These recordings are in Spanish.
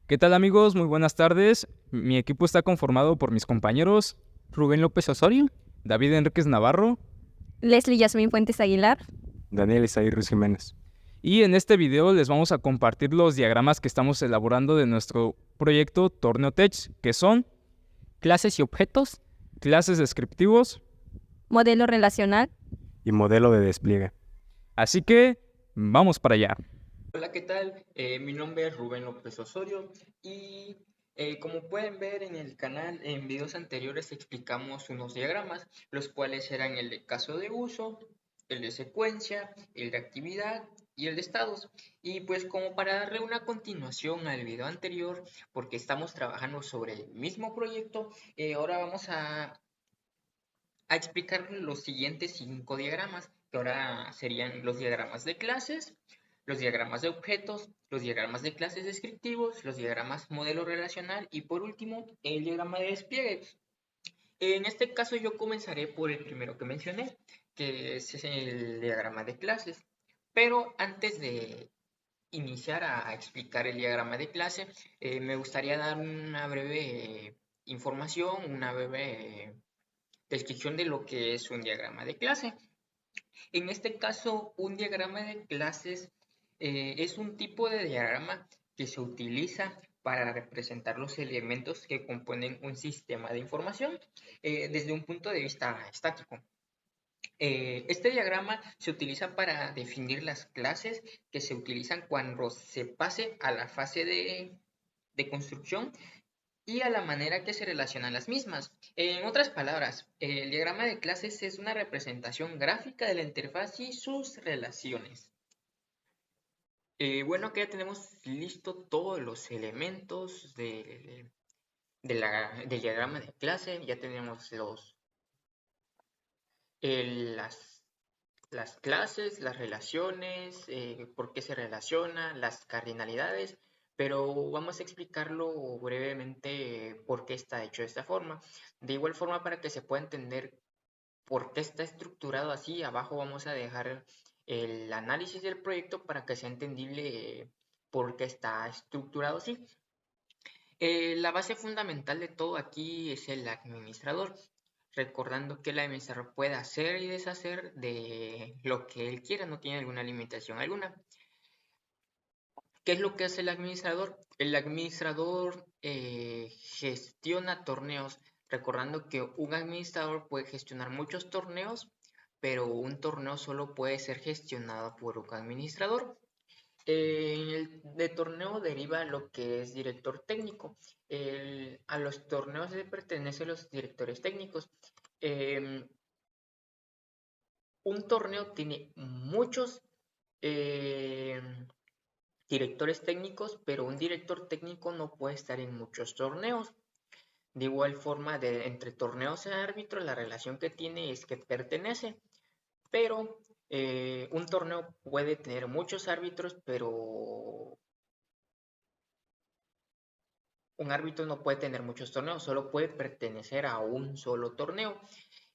¿Qué tal amigos? Muy buenas tardes. Mi equipo está conformado por mis compañeros Rubén López Osorio, David Enríquez Navarro Leslie Yasmín Fuentes Aguilar. Daniel Isaí Ruiz Jiménez. y en este video les vamos a compartir los diagramas que estamos elaborando de nuestro proyecto Torneo Tech, que son clases y objetos, clases descriptivos. Modelo relacional. Y modelo de despliegue. Así que vamos para allá. Hola, ¿qué tal? Mi nombre es Rubén López Osorio y como pueden ver en el canal, en videos anteriores explicamos unos diagramas, los cuales eran el de caso de uso, el de secuencia, el de actividad y el de estados. Y pues como para darle una continuación al video anterior, porque estamos trabajando sobre el mismo proyecto, ahora vamos a explicar los siguientes 5 diagramas, que ahora serían los diagramas de clases, los diagramas de objetos, los diagramas de clases descriptivos, los diagramas modelo relacional y por último el diagrama de despliegue. En este caso yo comenzaré por el primero que mencioné, que es el diagrama de clases. Pero antes de iniciar a explicar el diagrama de clase, me gustaría dar una breve información, una breve descripción de lo que es un diagrama de clase. En este caso, un diagrama de clases es un tipo de diagrama que se utiliza para representar los elementos que componen un sistema de información desde un punto de vista estático. Este diagrama se utiliza para definir las clases que se utilizan cuando se pase a la fase de construcción y a la manera que se relacionan las mismas. En otras palabras, el diagrama de clases es una representación gráfica de la interfaz y sus relaciones. Bueno, que ya tenemos listo todos los elementos del diagrama de clase. Ya tenemos las clases, las relaciones, por qué se relacionan, las cardinalidades, pero vamos a explicarlo brevemente por qué está hecho de esta forma. De igual forma, para que se pueda entender por qué está estructurado así, abajo vamos a dejar el análisis del proyecto para que sea entendible por qué está estructurado así. La base fundamental de todo aquí es el administrador, recordando que el administrador puede hacer y deshacer de lo que él quiera, no tiene alguna limitación alguna. ¿Qué es lo que hace el administrador? El administrador gestiona torneos, recordando que un administrador puede gestionar muchos torneos, pero un torneo solo puede ser gestionado por un administrador. De torneo deriva lo que es director técnico. A los torneos le pertenecen los directores técnicos. Un torneo tiene muchos directores técnicos, pero un director técnico no puede estar en muchos torneos. De igual forma, entre torneos y árbitros, la relación que tiene es que pertenece, pero un torneo puede tener muchos árbitros, pero un árbitro no puede tener muchos torneos, solo puede pertenecer a un solo torneo.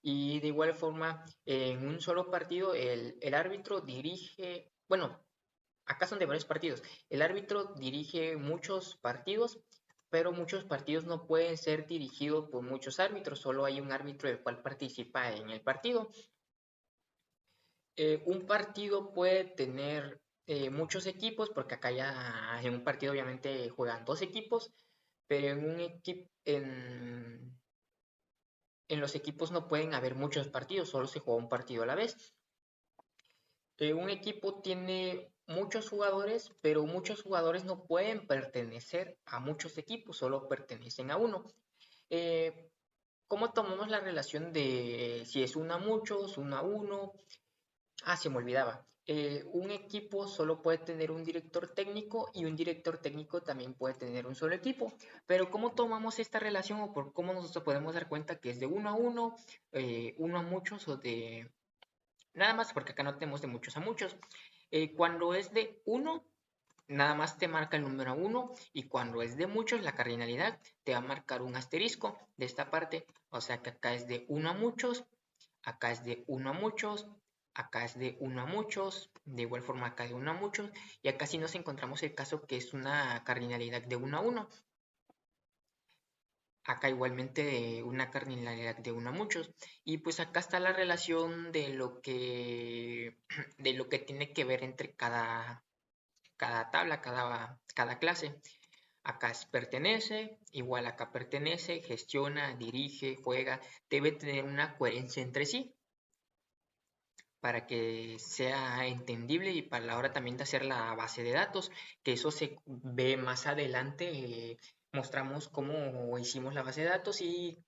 Y de igual forma, en un solo partido, el árbitro dirige, bueno, acá son de varios partidos. El árbitro dirige muchos partidos, pero muchos partidos no pueden ser dirigidos por muchos árbitros, solo hay un árbitro el cual participa en el partido. Un partido puede tener muchos equipos, porque acá ya en un partido obviamente juegan dos equipos, pero en un equipo, en los equipos no pueden haber muchos partidos, solo se juega un partido a la vez. Un equipo tiene muchos jugadores, pero muchos jugadores no pueden pertenecer a muchos equipos, solo pertenecen a uno. ¿Cómo tomamos la relación de si es uno a muchos, uno a uno? Ah, se me olvidaba. Un equipo solo puede tener un director técnico y un director técnico también puede tener un solo equipo. Pero ¿cómo tomamos esta relación o por cómo nos podemos dar cuenta que es de uno a muchos o de nada más, porque acá no tenemos de muchos a muchos? Cuando es de uno, nada más te marca el número uno, y cuando es de muchos, la cardinalidad te va a marcar un asterisco de esta parte. O sea que acá es de uno a muchos, acá es de uno a muchos, acá es de uno a muchos, de igual forma acá de uno a muchos, y acá sí nos encontramos el caso que es una cardinalidad de uno a uno. Acá igualmente una cardinalidad de uno a muchos. Y pues acá está la relación de lo que tiene que ver entre cada tabla, cada clase. Acá es pertenece, igual acá pertenece, gestiona, dirige, juega, debe tener una coherencia entre sí para que sea entendible y para la hora también de hacer la base de datos, que eso se ve más adelante, mostramos cómo hicimos la base de datos y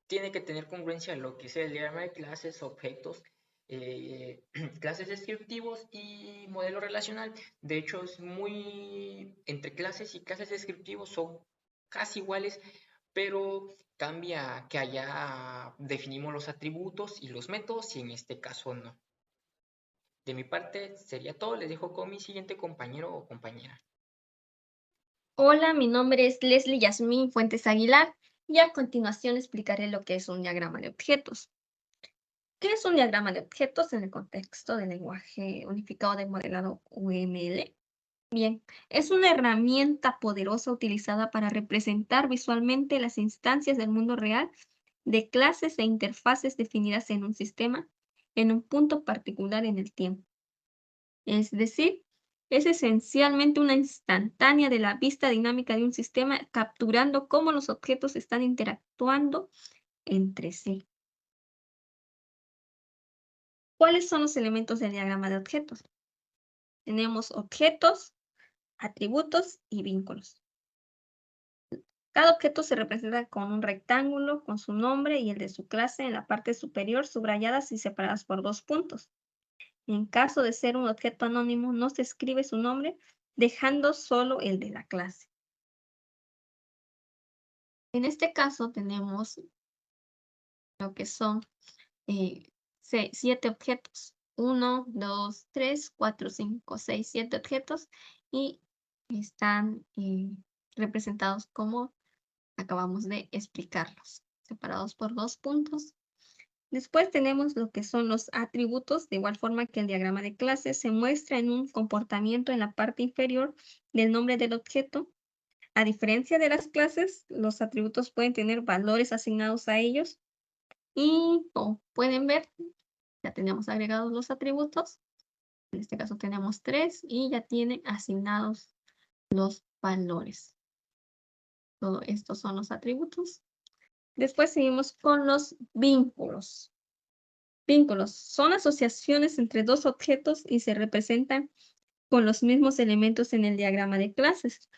tiene que tener congruencia en lo que es el diagrama de clases, objetos, eh, clases descriptivos y modelo relacional. De hecho, es muy, entre clases y clases descriptivos son casi iguales, pero cambia que allá definimos los atributos y los métodos y en este caso no. De mi parte sería todo, les dejo con mi siguiente compañero o compañera. Hola, mi nombre es Leslie Yasmín Fuentes Aguilar y a continuación explicaré lo que es un diagrama de objetos. ¿Qué es un diagrama de objetos en el contexto del lenguaje unificado de modelado UML? Bien, es una herramienta poderosa utilizada para representar visualmente las instancias del mundo real de clases e interfaces definidas en un sistema en un punto particular en el tiempo. Es decir, es esencialmente una instantánea de la vista dinámica de un sistema, capturando cómo los objetos están interactuando entre sí. ¿Cuáles son los elementos del diagrama de objetos? Tenemos objetos, atributos y vínculos. Cada objeto se representa con un rectángulo con su nombre y el de su clase en la parte superior, subrayadas y separadas por 2 puntos. En caso de ser un objeto anónimo, no se escribe su nombre, dejando solo el de la clase. En este caso tenemos lo que son 7 objetos. 1, 2, 3, 4, 5, 6, 7 objetos y están representados como acabamos de explicarlos, separados por 2 puntos. Después tenemos lo que son los atributos, de igual forma que el diagrama de clases se muestra en un comportamiento en la parte inferior del nombre del objeto. A diferencia de las clases, los atributos pueden tener valores asignados a ellos y como pueden ver, ya tenemos agregados los atributos. En este caso tenemos 3 y ya tienen asignados los valores. Todo estos son los atributos. Después seguimos con los vínculos. Vínculos son asociaciones entre 2 objetos y se representan con los mismos elementos en el diagrama de clases.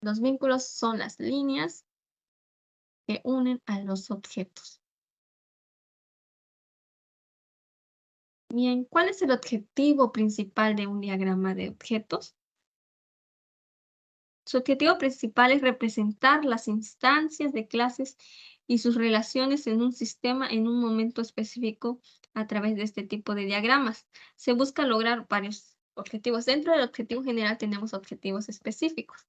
Los vínculos son las líneas que unen a los objetos. Bien, ¿cuál es el objetivo principal de un diagrama de objetos? Su objetivo principal es representar las instancias de clases y sus relaciones en un sistema en un momento específico a través de este tipo de diagramas. Se busca lograr varios objetivos. Dentro del objetivo general tenemos objetivos específicos,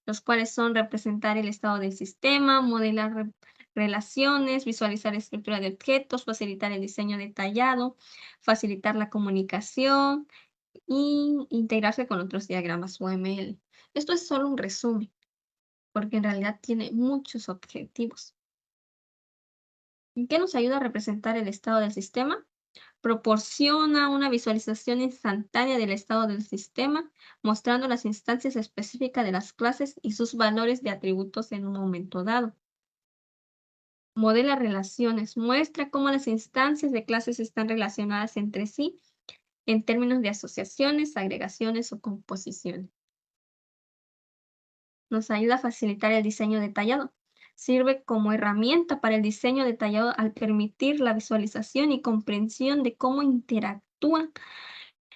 los cuales son representar el estado del sistema, modelar relaciones, visualizar la estructura de objetos, facilitar el diseño detallado, facilitar la comunicación y integrarse con otros diagramas UML. Esto es solo un resumen, porque en realidad tiene muchos objetivos. ¿En qué nos ayuda a representar el estado del sistema? Proporciona una visualización instantánea del estado del sistema, mostrando las instancias específicas de las clases y sus valores de atributos en un momento dado. Modela relaciones, muestra cómo las instancias de clases están relacionadas entre sí en términos de asociaciones, agregaciones o composiciones. Nos ayuda a facilitar el diseño detallado. Sirve como herramienta para el diseño detallado al permitir la visualización y comprensión de cómo interactúan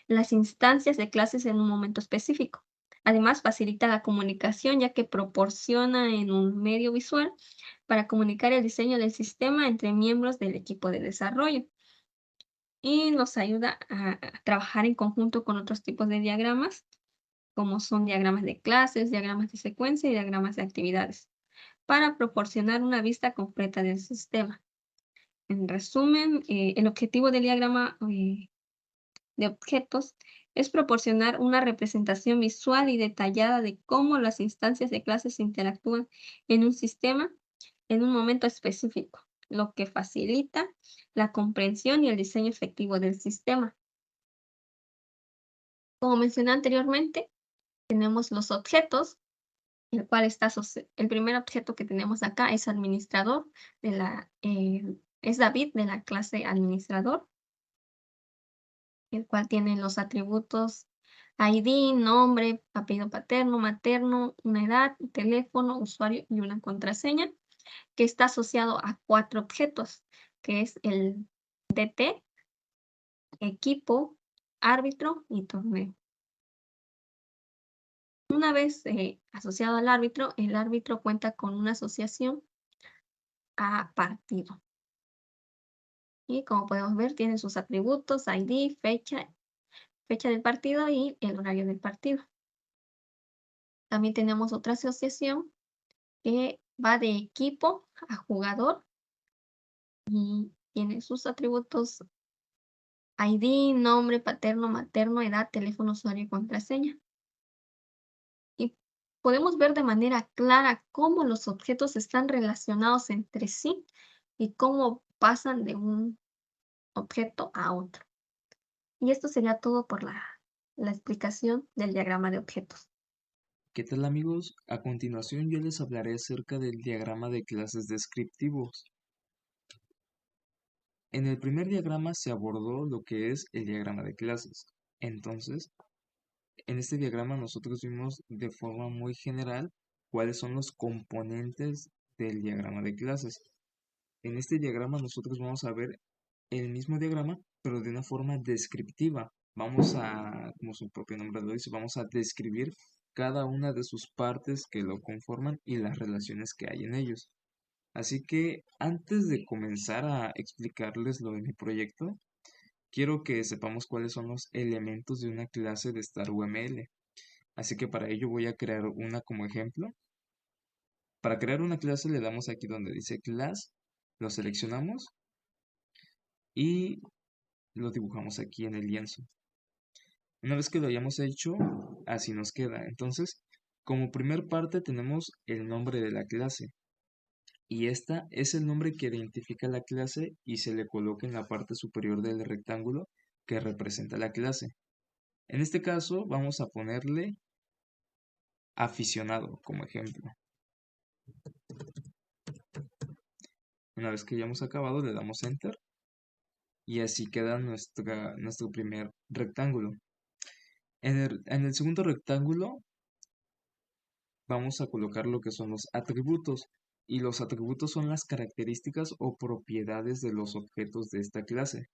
las instancias de clases en un momento específico. Además, facilita la comunicación ya que proporciona en un medio visual para comunicar el diseño del sistema entre miembros del equipo de desarrollo. Y nos ayuda a trabajar en conjunto con otros tipos de diagramas, como son diagramas de clases, diagramas de secuencia y diagramas de actividades, para proporcionar una vista completa del sistema. En resumen, el objetivo del diagrama de objetos es proporcionar una representación visual y detallada de cómo las instancias de clases interactúan en un sistema en un momento específico, lo que facilita la comprensión y el diseño efectivo del sistema. Como mencioné anteriormente, tenemos los objetos, el primer objeto que tenemos acá es administrador es David de la clase administrador, el cual tiene los atributos ID, nombre, apellido paterno, materno, una edad, teléfono, usuario y una contraseña, que está asociado a 4 objetos, que es el DT, equipo, árbitro y torneo. Una vez asociado al árbitro, el árbitro cuenta con una asociación a partido. Y como podemos ver, tiene sus atributos, ID, fecha del partido y el horario del partido. También tenemos otra asociación que va de equipo a jugador y tiene sus atributos ID, nombre, paterno, materno, edad, teléfono, usuario y contraseña. Y podemos ver de manera clara cómo los objetos están relacionados entre sí y cómo pasan de un objeto a otro. Y esto sería todo por la explicación del diagrama de objetos. ¿Qué tal amigos? A continuación yo les hablaré acerca del diagrama de clases descriptivos. En el primer diagrama se abordó lo que es el diagrama de clases. Entonces, en este diagrama nosotros vimos de forma muy general cuáles son los componentes del diagrama de clases. En este diagrama nosotros vamos a ver el mismo diagrama, pero de una forma descriptiva. Vamos a, como su propio nombre lo dice, vamos a describir cada una de sus partes que lo conforman y las relaciones que hay en ellos. Así que antes de comenzar a explicarles lo de mi proyecto, quiero que sepamos cuáles son los elementos de una clase de StarUML. Así que para ello voy a crear una como ejemplo. Para crear una clase le damos aquí donde dice class, lo seleccionamos y lo dibujamos aquí en el lienzo. Una vez que lo hayamos hecho, así nos queda. Entonces, como primer parte tenemos el nombre de la clase. Y esta es el nombre que identifica la clase y se le coloca en la parte superior del rectángulo que representa la clase. En este caso vamos a ponerle aficionado como ejemplo. Una vez que hayamos acabado le damos enter y así queda nuestro primer rectángulo. En el segundo rectángulo vamos a colocar lo que son los atributos. Y los atributos son las características o propiedades de los objetos de esta clase.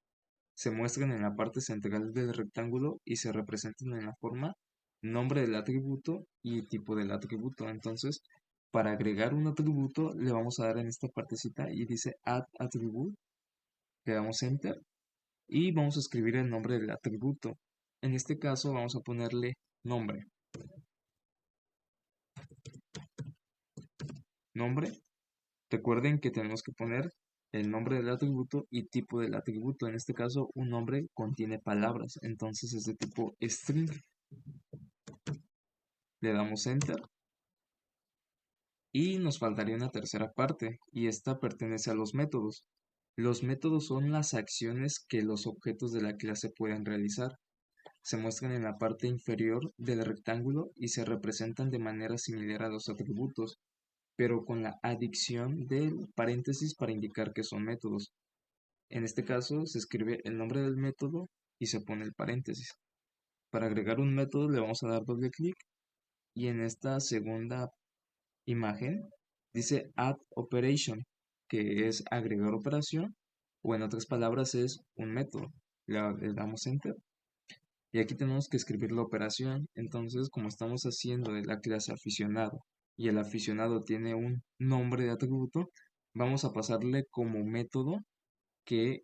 Se muestran en la parte central del rectángulo y se representan en la forma nombre del atributo y tipo del atributo. Entonces, para agregar un atributo, le vamos a dar en esta partecita y dice add attribute. Le damos enter y vamos a escribir el nombre del atributo. En este caso vamos a ponerle nombre. Nombre. Recuerden que tenemos que poner el nombre del atributo y tipo del atributo. En este caso, un nombre contiene palabras, entonces es de tipo string. Le damos enter. Y nos faltaría una tercera parte, y esta pertenece a los métodos. Los métodos son las acciones que los objetos de la clase pueden realizar. Se muestran en la parte inferior del rectángulo y se representan de manera similar a los atributos, pero con la adición del paréntesis para indicar que son métodos. En este caso se escribe el nombre del método y se pone el paréntesis. Para agregar un método le vamos a dar doble clic y en esta segunda imagen dice add operation, que es agregar operación, o en otras palabras es un método. Le damos enter y aquí tenemos que escribir la operación. Entonces, como estamos haciendo de la clase aficionado y el aficionado tiene un nombre de atributo, vamos a pasarle como método que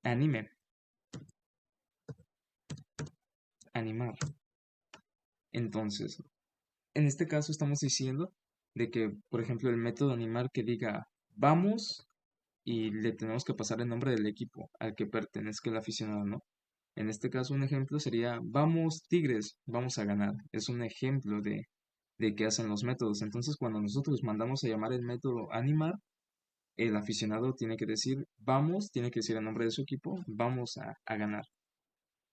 anime, animar. Entonces, en este caso estamos diciendo de que, por ejemplo, el método animar que diga vamos y le tenemos que pasar el nombre del equipo al que pertenezca el aficionado, ¿no? En este caso, un ejemplo sería, vamos Tigres, vamos a ganar. Es un ejemplo de qué hacen los métodos. Entonces, cuando nosotros mandamos a llamar el método animar, el aficionado tiene que decir, vamos, tiene que decir el nombre de su equipo, vamos a ganar.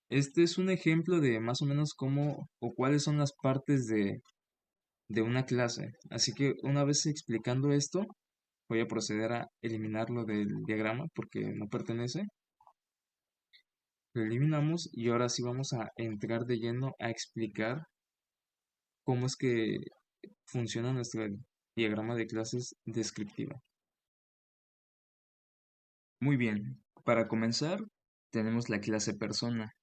Este es un ejemplo de más o menos cómo o cuáles son las partes de una clase. Así que una vez explicando esto, voy a proceder a eliminarlo del diagrama porque no pertenece. Lo eliminamos y ahora sí vamos a entrar de lleno a explicar cómo es que funciona nuestro diagrama de clases descriptiva. Muy bien, para comenzar tenemos la clase persona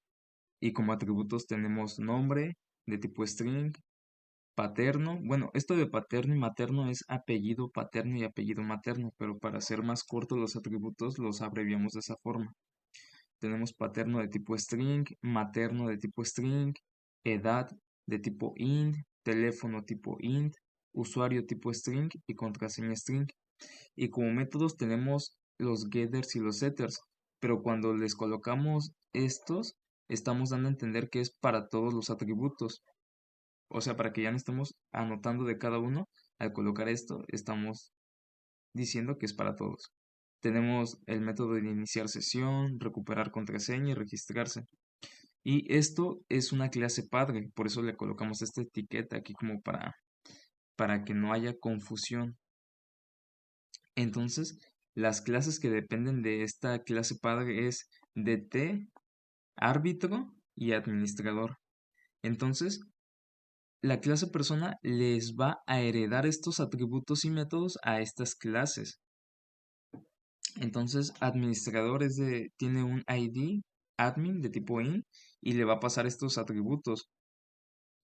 y como atributos tenemos nombre de tipo string, paterno. Bueno, esto de paterno y materno es apellido paterno y apellido materno, pero para hacer más cortos los atributos los abreviamos de esa forma. Tenemos paterno de tipo string, materno de tipo string, edad de tipo int, teléfono tipo int, usuario tipo string y contraseña string. Y como métodos tenemos los getters y los setters, pero cuando les colocamos estos, estamos dando a entender que es para todos los atributos. O sea, para que ya no estemos anotando de cada uno, al colocar esto, estamos diciendo que es para todos. Tenemos el método de iniciar sesión, recuperar contraseña y registrarse. Y esto es una clase padre, por eso le colocamos esta etiqueta aquí como para que no haya confusión. Entonces, las clases que dependen de esta clase padre es DT, árbitro y administrador. Entonces, la clase persona les va a heredar estos atributos y métodos a estas clases. Entonces, administrador tiene un ID, admin de tipo int, y le va a pasar estos atributos.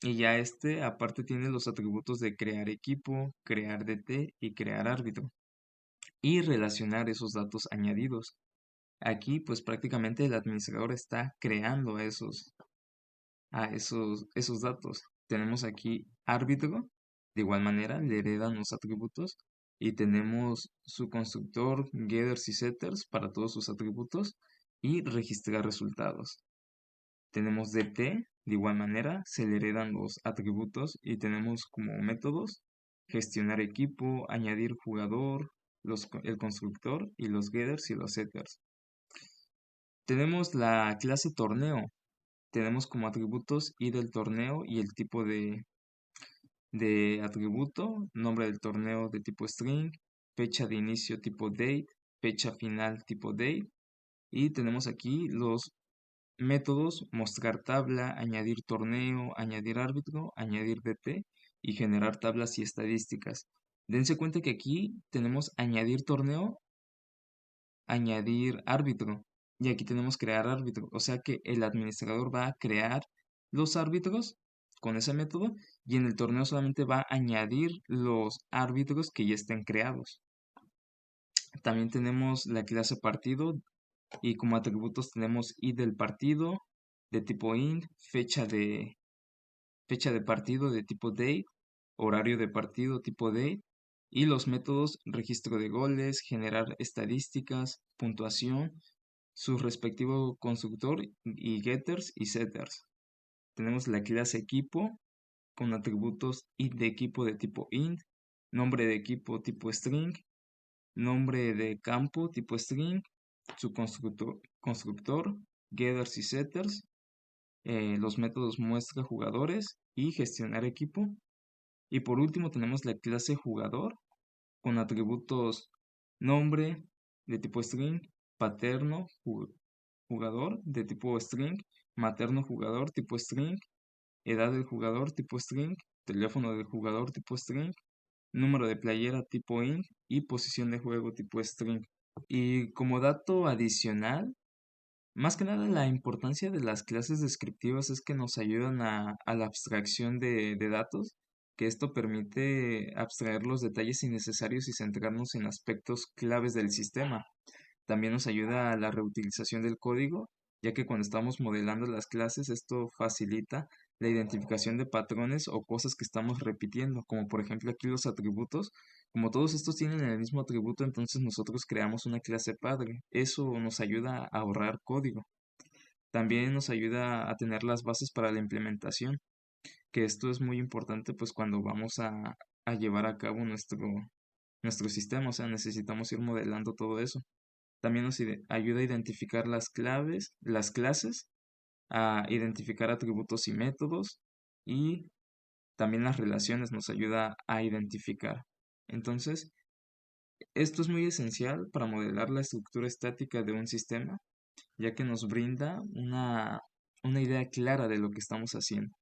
Y ya aparte tiene los atributos de crear equipo, crear DT y crear árbitro. Y relacionar esos datos añadidos. Aquí, pues prácticamente el administrador está creando esos datos. Tenemos aquí árbitro, de igual manera le heredan los atributos y tenemos su constructor, getters y setters para todos sus atributos y registrar resultados. Tenemos DT, de igual manera se le heredan los atributos y tenemos como métodos gestionar equipo, añadir jugador, el constructor y los getters y los setters. Tenemos la clase torneo. Tenemos como atributos id del torneo y el tipo de atributo, nombre del torneo de tipo string, fecha de inicio tipo date, fecha final tipo date. Y tenemos aquí los métodos mostrar tabla, añadir torneo, añadir árbitro, añadir DT y generar tablas y estadísticas. Dense cuenta que aquí tenemos añadir torneo, añadir árbitro. Y aquí tenemos crear árbitro. O sea que el administrador va a crear los árbitros con ese método y en el torneo solamente va a añadir los árbitros que ya estén creados. También tenemos la clase partido y como atributos tenemos id del partido de tipo int, fecha de partido de tipo date, horario de partido tipo date y los métodos registro de goles, generar estadísticas, puntuación, su respectivo constructor y getters y setters. Tenemos la clase equipo con atributos id de equipo de tipo int, nombre de equipo tipo string, nombre de campo tipo string, su constructor, getters y setters, los métodos muestra jugadores y gestionar equipo. Y por último tenemos la clase jugador con atributos nombre de tipo string, paterno jugador de tipo string, materno jugador tipo string, edad del jugador tipo string, teléfono del jugador tipo string, número de playera tipo int y posición de juego tipo string. Y como dato adicional, más que nada la importancia de las clases descriptivas es que nos ayudan a la abstracción de datos, que esto permite abstraer los detalles innecesarios y centrarnos en aspectos claves del sistema. También nos ayuda a la reutilización del código, ya que cuando estamos modelando las clases esto facilita la identificación de patrones o cosas que estamos repitiendo, como por ejemplo aquí los atributos Como todos estos tienen el mismo atributo, entonces nosotros creamos una clase padre. Eso nos ayuda a ahorrar código. También nos ayuda a tener las bases para la implementación, que esto es muy importante pues cuando vamos a llevar a cabo nuestro sistema, o sea, necesitamos ir modelando todo eso. También nos ayuda a identificar las clases, a identificar atributos y métodos, y también las relaciones nos ayuda a identificar. Entonces, esto es muy esencial para modelar la estructura estática de un sistema, ya que nos brinda una idea clara de lo que estamos haciendo.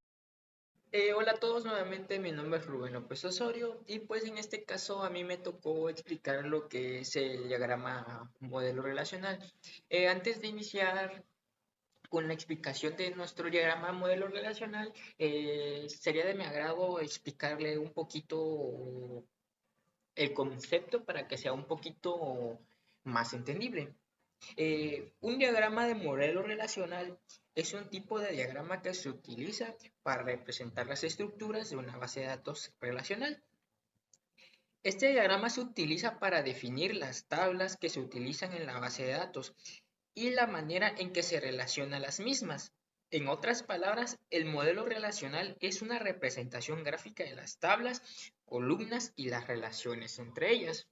Hola a todos, nuevamente mi nombre es Rubén López Osorio y pues en este caso a mí me tocó explicar lo que es el diagrama modelo relacional. Antes de iniciar con la explicación de nuestro diagrama modelo relacional, sería de mi agrado explicarle un poquito el concepto para que sea un poquito más entendible. Un diagrama de modelo relacional es un tipo de diagrama que se utiliza para representar las estructuras de una base de datos relacional. Este diagrama se utiliza para definir las tablas que se utilizan en la base de datos y la manera en que se relacionan las mismas. En otras palabras, el modelo relacional es una representación gráfica de las tablas, columnas y las relaciones entre ellas.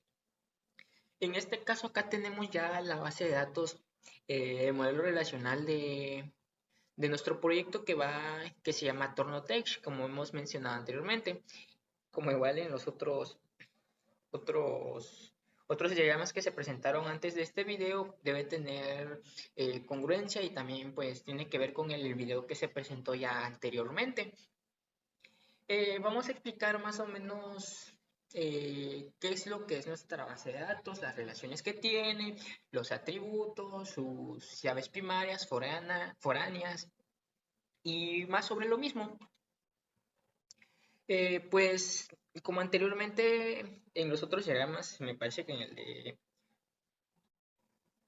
En este caso acá tenemos ya la base de datos, el modelo relacional de nuestro proyecto que se llama TornoTech, como hemos mencionado anteriormente, como igual en los otros diagramas que se presentaron antes de este video, debe tener congruencia y también pues tiene que ver con el video que se presentó ya anteriormente. Vamos a explicar más o menos qué es lo que es nuestra base de datos, las relaciones que tiene, los atributos, sus llaves primarias, foráneas y más sobre lo mismo. Pues como anteriormente en los otros diagramas, me parece que en el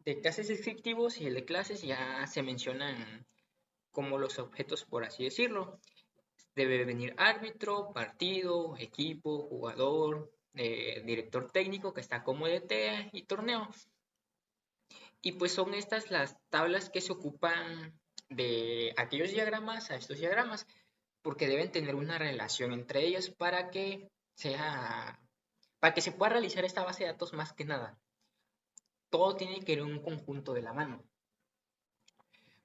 de clases descriptivos y el de clases ya se mencionan como los objetos, por así decirlo. Debe venir árbitro, partido, equipo, jugador, director técnico que está como DT y torneo. Y pues son estas las tablas que se ocupan de aquellos diagramas a estos diagramas, porque deben tener una relación entre ellas para que se pueda realizar esta base de datos más que nada. Todo tiene que ir en un conjunto de la mano.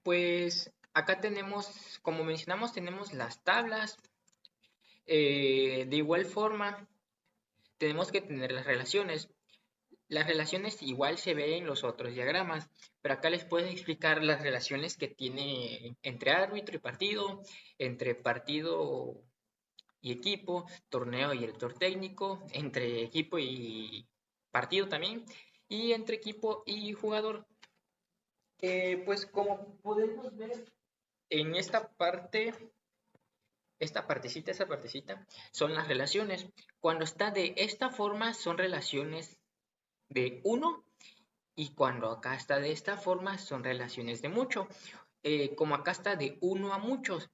Pues acá tenemos, como mencionamos, tenemos las tablas. De igual forma, tenemos que tener las relaciones. Las relaciones igual se ven en los otros diagramas, pero acá les puedo explicar las relaciones que tiene entre árbitro y partido, entre partido y equipo, torneo y director técnico, entre equipo y partido también, y entre equipo y jugador. Pues como podemos ver en esta partecita, son las relaciones. Cuando está de esta forma son relaciones de 1 y cuando acá está de esta forma son relaciones de mucho. Como acá está de 1 a muchos.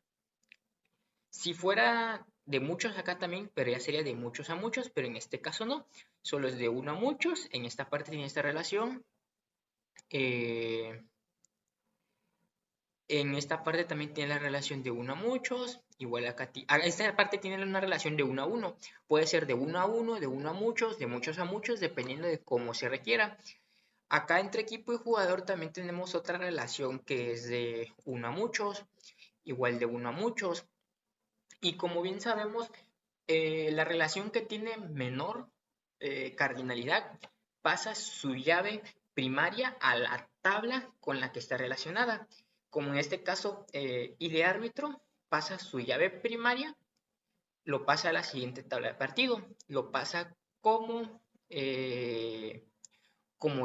Si fuera de muchos acá también, pero ya sería de muchos a muchos, pero en este caso no. Solo es de 1 a muchos. En esta parte tiene esta relación. En esta parte también tiene la relación de 1 a muchos. Igual acá, esta parte tiene una relación de 1 a 1. Puede ser de 1 a 1, de 1 a muchos, de muchos a muchos, dependiendo de cómo se requiera. Acá entre equipo y jugador también tenemos otra relación que es de 1 a muchos, igual de 1 a muchos. Y como bien sabemos, la relación que tiene menor cardinalidad pasa su llave primaria a la tabla con la que está relacionada. Como en este caso, y de árbitro, pasa su llave primaria, lo pasa a la siguiente tabla de partido, lo pasa como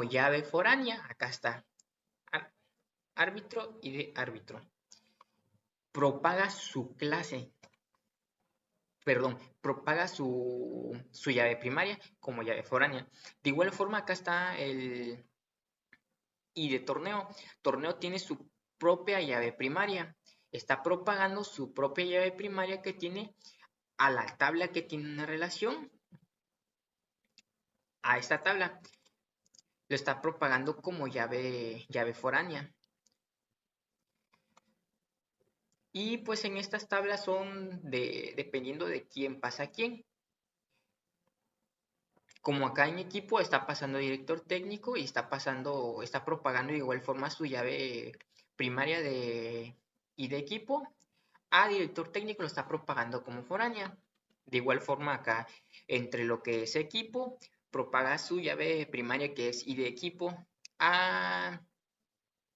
llave foránea, acá está, árbitro y de árbitro. Propaga su clase, propaga su llave primaria como llave foránea. De igual forma, acá está el y de torneo. Torneo tiene su propia llave primaria. Está propagando su propia llave primaria que tiene a la tabla que tiene una relación a esta tabla, lo está propagando como llave foránea. Y pues en estas tablas son dependiendo de quién pasa a quién. Como acá en equipo está pasando director técnico y está propagando de igual forma su llave primaria y de equipo, a director técnico lo está propagando como foránea. De igual forma acá, entre lo que es equipo, propaga su llave primaria que es y de equipo a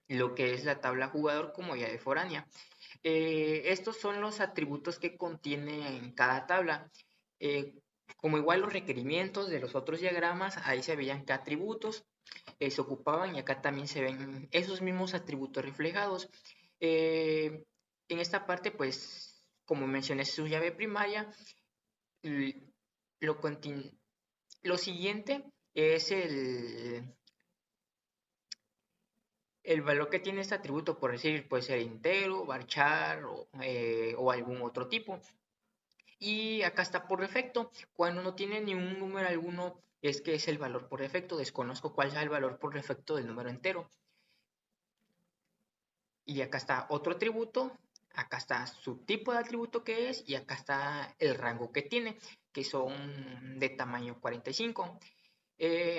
lo que es la tabla jugador como llave foránea. Estos son los atributos que contiene en cada tabla. Como igual los requerimientos de los otros diagramas, ahí se veían qué atributos se ocupaban y acá también se ven esos mismos atributos reflejados. En esta parte, pues, como mencioné, su llave primaria, lo, lo siguiente es el valor que tiene este atributo, por decir, puede ser entero, varchar o algún otro tipo. Y acá está por defecto. Cuando no tiene ni un número alguno, es que es el valor por defecto. Desconozco cuál sea el valor por defecto del número entero. Y acá está otro atributo, acá está su tipo de atributo que es y acá está el rango que tiene, que son de tamaño 45.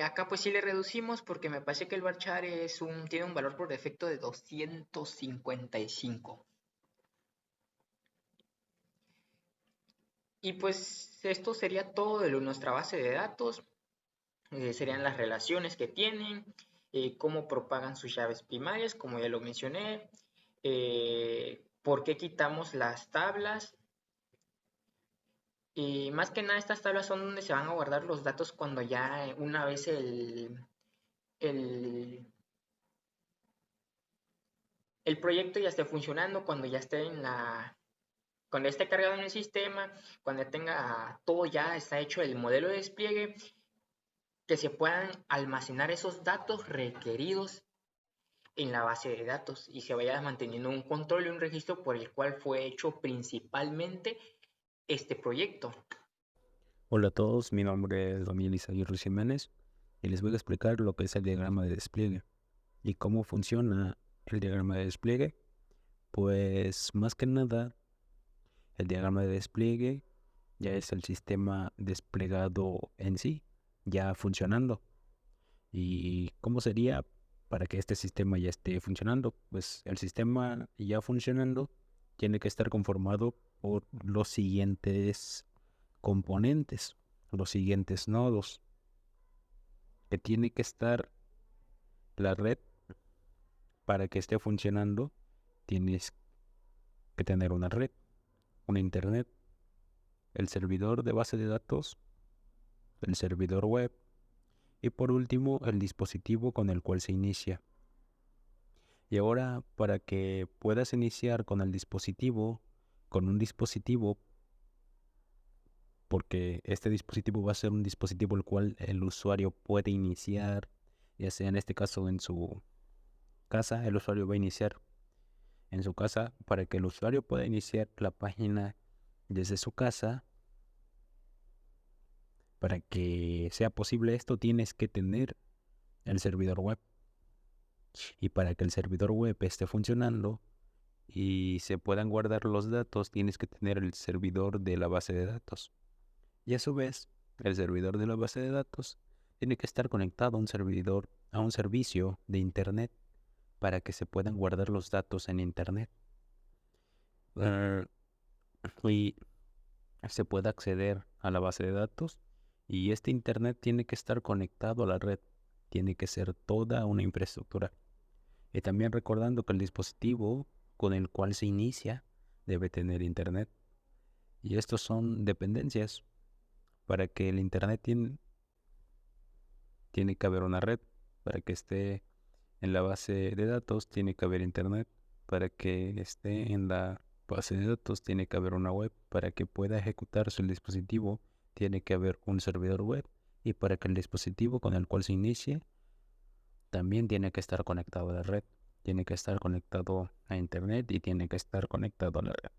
Acá pues sí le reducimos porque me parece que el varchar tiene un valor por defecto de 255. Y pues esto sería todo de nuestra base de datos. Serían las relaciones que tienen, cómo propagan sus llaves primarias, como ya lo mencioné, por qué quitamos las tablas. Y más que nada estas tablas son donde se van a guardar los datos cuando ya una vez el, el proyecto ya esté funcionando, cuando ya esté cuando esté cargado en el sistema, cuando tenga todo ya está hecho el modelo de despliegue, que se puedan almacenar esos datos requeridos en la base de datos y se vaya manteniendo un control y un registro por el cual fue hecho principalmente este proyecto. Hola a todos, mi nombre es Daniel Isaguirre Jiménez y les voy a explicar lo que es el diagrama de despliegue y cómo funciona el diagrama de despliegue. Pues más que nada, el diagrama de despliegue ya es el sistema desplegado en sí, ya funcionando. ¿Y cómo sería para que este sistema ya esté funcionando? Pues el sistema ya funcionando tiene que estar conformado por los siguientes componentes, los siguientes nodos, que tiene que estar la red. Para que esté funcionando tienes que tener una red, un internet, el servidor de base de datos, el servidor web y por último el dispositivo con el cual se inicia. Y ahora, para que puedas iniciar con un dispositivo, porque este dispositivo va a ser un dispositivo el cual el usuario puede iniciar, ya sea en este caso en su casa, el usuario va a iniciar en su casa. Para que el usuario pueda iniciar la página desde su casa, para que sea posible esto, tienes que tener el servidor web. Y para que el servidor web esté funcionando y se puedan guardar los datos, tienes que tener el servidor de la base de datos. Y a su vez, el servidor de la base de datos tiene que estar conectado a un servicio de internet para que se puedan guardar los datos en internet. Y se pueda acceder a la base de datos y este internet tiene que estar conectado a la red, tiene que ser toda una infraestructura. Y también recordando que el dispositivo con el cual se inicia debe tener internet. Y estos son dependencias. Para que el internet tiene que haber una red. Para que esté en la base de datos tiene que haber internet. Para que esté en la base de datos tiene que haber una web. Para que pueda ejecutarse el dispositivo tiene que haber un servidor web. Y para que el dispositivo con el cual se inicie también tiene que estar conectado a la red. Tiene que estar conectado a internet y tiene que estar conectado a la red.